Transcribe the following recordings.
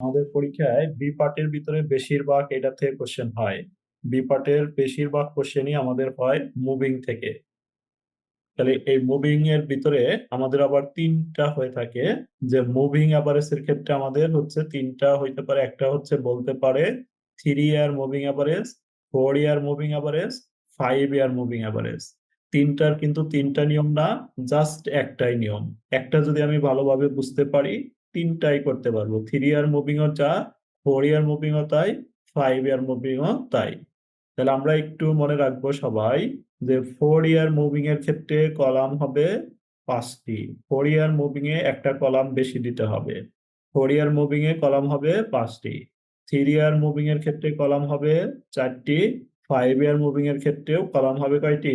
আমাদের পরীক্ষায় বি পার্টের ভিতরে বেশিরভাগ এটা থেকে কোশ্চেন হয়। বি পার্টের বেশিরভাগ কোশ্চেনই আমাদের হয় মুভিং থেকে। তাহলে এই মুভিং এর ভিতরে আমাদের আবার তিনটা হয়ে থাকে, যে মুভিং অ্যাভারেজের ক্ষেত্রে আমাদের হচ্ছে তিনটা হইতে পারে। একটা হচ্ছে বলতে পারে 3 ইয়ার মুভিং অ্যাভারেজ, 4 ইয়ার মুভিং অ্যাভারেজ, 5 ইয়ার মুভিং অ্যাভারেজ। তিনটার কিন্তু তিনটা নিয়ম না, জাস্ট একটাই নিয়ম। একটা যদি আমি ভালোভাবে বুঝতে পারি তিনটাই করতে পারবো। 3 ইয়ার মুভিংও যা, 4 ইয়ার মুভিংও তাই, 5 ইয়ার মুভিংও তাই। তাহলে আমরা একটু মনে রাখবো সবাই যে 4 ইয়ার মুভিং এর ক্ষেত্রে কলাম হবে 5টি। 4 ইয়ার মুভিং এ একটা কলাম বেশি দিতে হবে। 4 ইয়ার মুভিং এ কলাম হবে 5টি। 3 ইয়ার মুভিং এর ক্ষেত্রে কলাম হবে 4টি। 5 ইয়ার মুভিং এর ক্ষেত্রেও কলাম হবে কয়টি?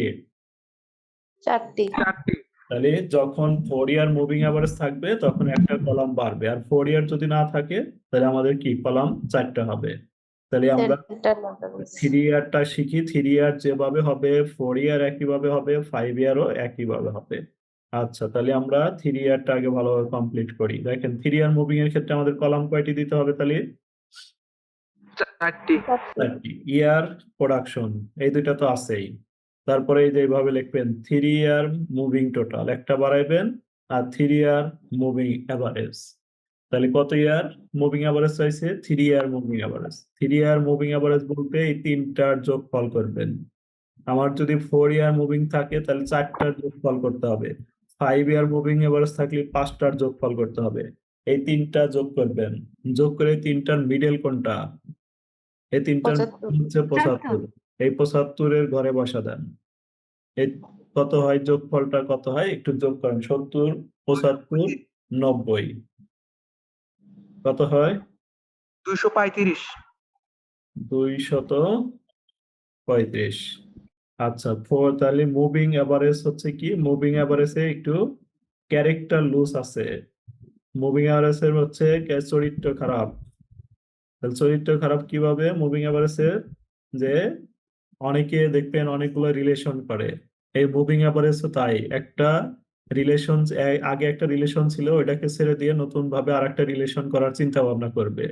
4টি। তাহলে যখন 4 ইয়ার মুভিং অ্যাভারেজ থাকবে তখন একটা কলাম বাড়বে, আর 4 ইয়ার যদি না থাকে তাহলে আমাদের কি কলাম 4টা হবে। তাহলে আমরা 3 ইয়ারটা শিখি। 3 ইয়ার যেভাবে হবে 4 ইয়ার একইভাবে হবে, 5 ইয়ারও একইভাবে হবে। আচ্ছা, তাহলে আমরা 3 ইয়ারটা আগে ভালোভাবে কমপ্লিট করি। দেখেন 3 ইয়ার মুভিং এর ক্ষেত্রে আমাদের কলাম কয়টি দিতে হবে? তাহলে 4টি। ইয়ার প্রোডাকশন এই দুইটা তো আছেই। তারপরে এই যে এইভাবে লিখবেন 3 ইয়ার মুভিং টোটাল একটা বাড়াইবেন, আর 3 ইয়ার মুভিং অ্যাভারেজ। তাহলে কত ইয়ার মুভিং অ্যাভারেজ চাইছে? 3 ইয়ার মুভিং অ্যাভারেজ। 3 ইয়ার মুভিং অ্যাভারেজ বলতে এই তিনটার যোগফল করবেন। আমার যদি 4 ইয়ার মুভিং থাকে তাহলে 4টার যোগফল করতে হবে। 5 ইয়ার মুভিং এভারেজ থাকলে 5টার যোগফল করতে হবে। এই তিনটা যোগ করবেন। যোগ করে তিনটার মিডল কোনটা? এই তিনটার হচ্ছে 75। এই 75-এর ঘরে বসা দেন। এই কত হয়? যোগফলটা কত হয় একটু যোগ করেন। 70, 75, 90 কত হয়? 235। 235। আচ্ছা, তাহলে মুভিং এভারেজ হচ্ছে কি? মুভিং এভারেজে একটু ক্যারেক্টার লুজ আছে। মুভিং এভারেজের হচ্ছে চরিত্র খারাপ। তাহলে চরিত্র খারাপ কিভাবে মুভিং এভারেজের? যে অনেকে দেখবেন অনেকগুলো রিলেশন করে। এই মুভিং এভারেজ তাই, একটা রিলেশন আগে একটা রিলেশন ছিল ওইটাকে ছেড়ে দিয়ে নতুন ভাবে আর একটা রিলেশন করার চিন্তা ভাবনা করবে।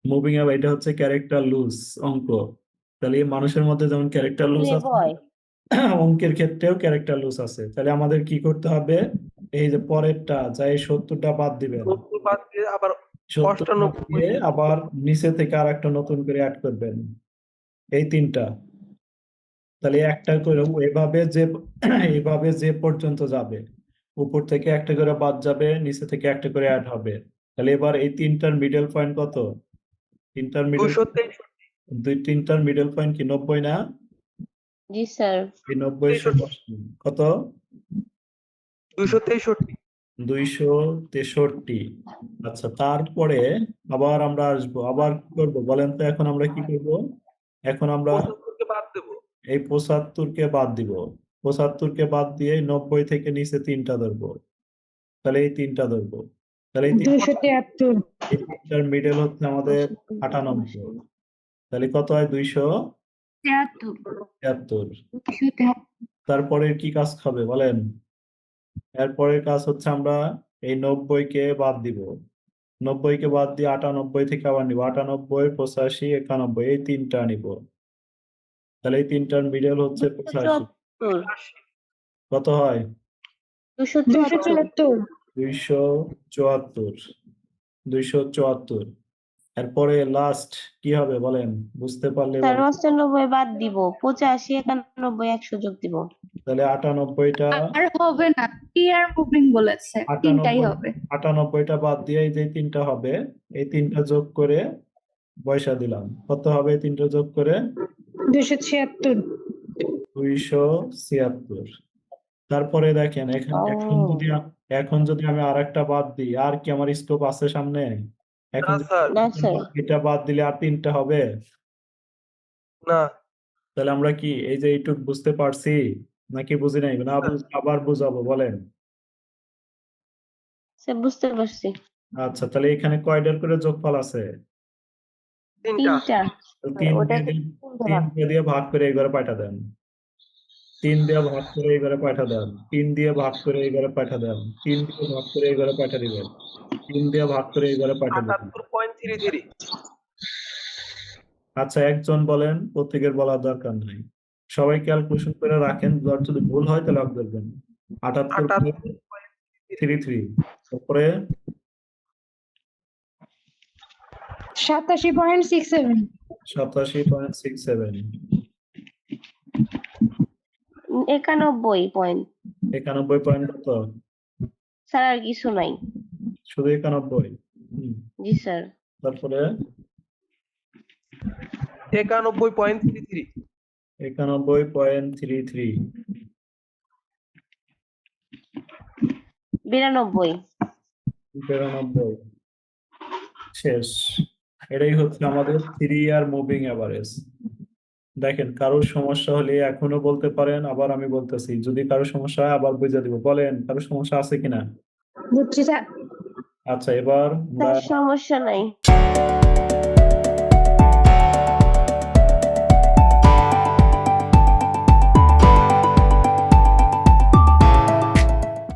মুভিং এভারেজ এটা হচ্ছে ক্যারেক্টার লুজ অঙ্ক। তাহলে এই মানুষের মধ্যে যেমন ক্যারেক্টার লুজ আছে, অঙ্কের ক্ষেত্রেও ক্যারেক্টার লুজ আছে। তাহলে আমাদের কি করতে হবে? এই যে পরেরটা যা, এই 70টা বাদ দিবেন। 70 বাদ দিয়ে আবার নিচে থেকে আর একটা নতুন করে অ্যাড করবেন, এই তিনটা। তাহলে একটা করে এভাবে যে পর্যন্ত যাবে, উপর থেকে একটা করে বাদ যাবে, নিচে থেকে একটা করে অ্যাড হবে। তাহলে এবার এই তিনটার মিডল পয়েন্ট কত? তিনটার মিডল পয়েন্ট কি 90 না? জি স্যার। 90 কত? 263। আচ্ছা, তারপরে আবার আমরা আসবো, আবার কি করবো বলেন তো? এখন আমরা কি করব? এখন আমরা এই 75-কে বাদ দিব। 75-কে বাদ দিয়ে 90 থেকে নিচে তিনটা ধরবো। তাহলে এই তিনটা ধরবো। তাহলে এই তিনটার মিডল হচ্ছে আমাদের 98। তাহলে কত হয়? 273। তারপরে কি কাজ হবে বলেন? এরপরের কাজ হচ্ছে আমরা এই 90-কে বাদ দিব। 90-কে বাদ দিয়ে 98 থেকে আবার নিব। 98, 85, 91 এই তিনটা নিব। তাহলে এই তিনটার মিডল হচ্ছে 85। কত হয়? 274। এরপরে লাস্ট কি হবে বলেন? বুঝতে পারলে 95 বাদ দিব, 85, 91, 100 যোগ দিব। তাহলে 98টা আর হবে না, 3 মুভিং বলেছে, তিনটাই হবে। 98টা বাদ দিয়ে এই যে তিনটা হবে, এই তিনটা যোগ করে পয়সা দিলাম। কত হবে এই তিনটা যোগ করে? 276। তারপরে দেখেন এখন যদি আমি আরেকটা বাদ দিই, আর কি আমার স্কোপ আছে সামনে? এখন এটা বাদ দিলে আর তিনটা হবে না। তাহলে আমরা কি এই যে এইটুক বুঝতে পারছি নাকি বুঝি নাই? না আবার বুঝাবো বলেন? বুঝতে পারছি। আচ্ছা, তাহলে এখানে কয়টার করে যোগফল আছে? 3টা। 3 দিয়ে ভাগ করে এবার পাল্টা দেন। 3 দিয়ে ভাগ করে এই ঘরে পাঠা দেন, 3 দিয়ে ভাগ করে এই ঘরে পাঠা দেন, 3 দিয়ে ভাগ করে এই ঘরে পাঠা দিবেন, 3 দিয়ে ভাগ করে এই ঘরে পাঠা দিবেন। 78.33 আচ্ছা, একজন বলেন, প্রত্যেকের বলার দরকার নাই, সবাই ক্যালকুলেশন করে রাখেন, যদি ভুল হয় তাহলে লক ধরবেন। 78.33 তারপরে 87.67 87.67 91 পয়েন্ট। 91 পয়েন্ট কত? স্যার আর কিছু নাই। শুধু 91? জি স্যার। তারপরে 91.33 91.33 92 92 শেষ। এটাই হচ্ছে আমাদের 3 ইয়ার মুভিং অ্যাভারেজ। দেখেন, কারোর সমস্যা হলে এখনো বলতে পারেন, আবার আমি বলতেছি, যদি কারোর সমস্যা হয় আবার বুঝিয়ে দিব। বলেন, কারোর সমস্যা আছে কিনা? বুঝছি স্যার। আচ্ছা, এবার স্যার সমস্যা নাই।